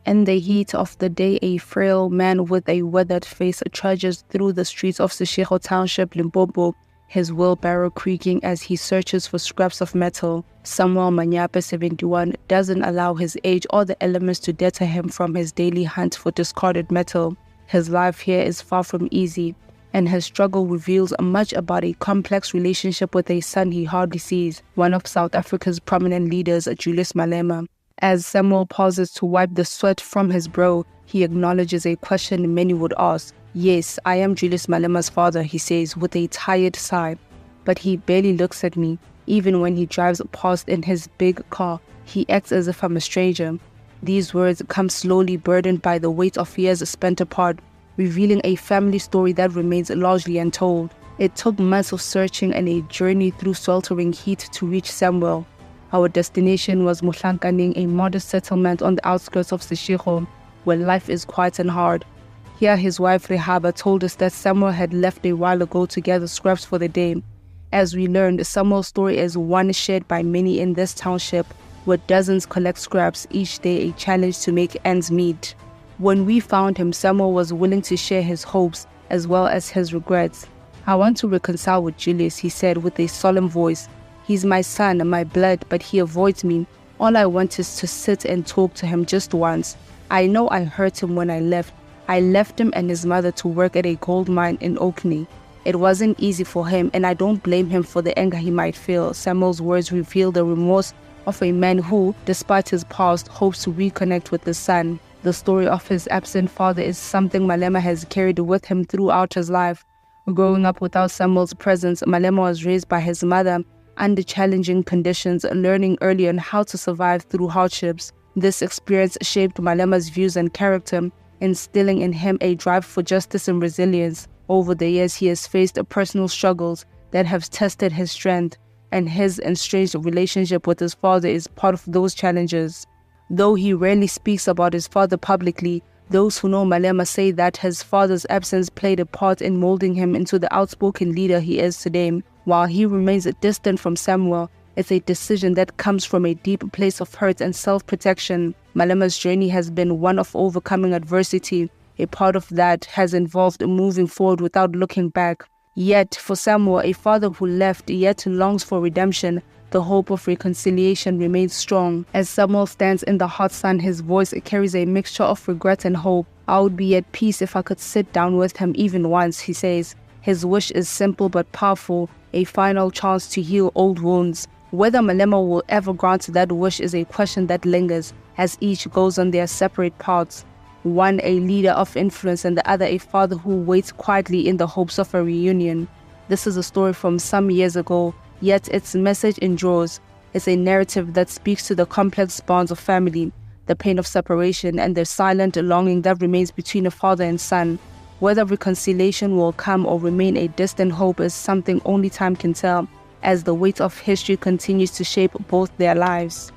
In the heat of the day, a frail man with a withered face trudges through the streets of Seshego Township, Limpopo, his wheelbarrow creaking as he searches for scraps of metal. Samuel Manyape, 71, doesn't allow his age or the elements to deter him from his daily hunt for discarded metal. His life here is far from easy, and his struggle reveals much about a complex relationship with a son he hardly sees, one of South Africa's prominent leaders, Julius Malema. As Samuel pauses to wipe the sweat from his brow, he acknowledges a question many would ask. "Yes, I am Julius Malema's father," he says with a tired sigh. But he barely looks at me. Even when he drives past in his big car, he acts as if I'm a stranger. These words come slowly, burdened by the weight of years spent apart, revealing a family story that remains largely untold. It took months of searching and a journey through sweltering heat to reach Samuel. Our destination was Mohlankaning, a modest settlement on the outskirts of Seshego, where life is quiet and hard. Here his wife Rehaba told us that Samuel had left a while ago to gather scraps for the day. As we learned, Samuel's story is one shared by many in this township, where dozens collect scraps each day, a challenge to make ends meet. When we found him, Samuel was willing to share his hopes as well as his regrets. "I want to reconcile with Julius," he said with a solemn voice. "He's my son, my blood, but he avoids me. All I want is to sit and talk to him just once. I know I hurt him when I left. I left him and his mother to work at a gold mine in Orkney. It wasn't easy for him, and I don't blame him for the anger he might feel." Samuel's words reveal the remorse of a man who, despite his past, hopes to reconnect with his son. The story of his absent father is something Malema has carried with him throughout his life. Growing up without Samuel's presence, Malema was raised by his mother under challenging conditions, learning early on how to survive through hardships. This experience shaped Malema's views and character, instilling in him a drive for justice and resilience. Over the years, he has faced personal struggles that have tested his strength, and his estranged relationship with his father is part of those challenges. Though he rarely speaks about his father publicly, those who know Malema say that his father's absence played a part in molding him into the outspoken leader he is today. While he remains distant from Samuel, it's a decision that comes from a deep place of hurt and self-protection. Malema's journey has been one of overcoming adversity. A part of that has involved moving forward without looking back. Yet, for Samuel, a father who left yet longs for redemption, the hope of reconciliation remains strong. As Samuel stands in the hot sun, his voice carries a mixture of regret and hope. "I would be at peace if I could sit down with him even once," he says. His wish is simple but powerful, a final chance to heal old wounds. Whether Malema will ever grant that wish is a question that lingers, as each goes on their separate paths. One a leader of influence and the other a father who waits quietly in the hopes of a reunion. This is a story from some years ago, yet its message endures. It's a narrative that speaks to the complex bonds of family, the pain of separation, and the silent longing that remains between a father and son. Whether reconciliation will come or remain a distant hope is something only time can tell, as the weight of history continues to shape both their lives.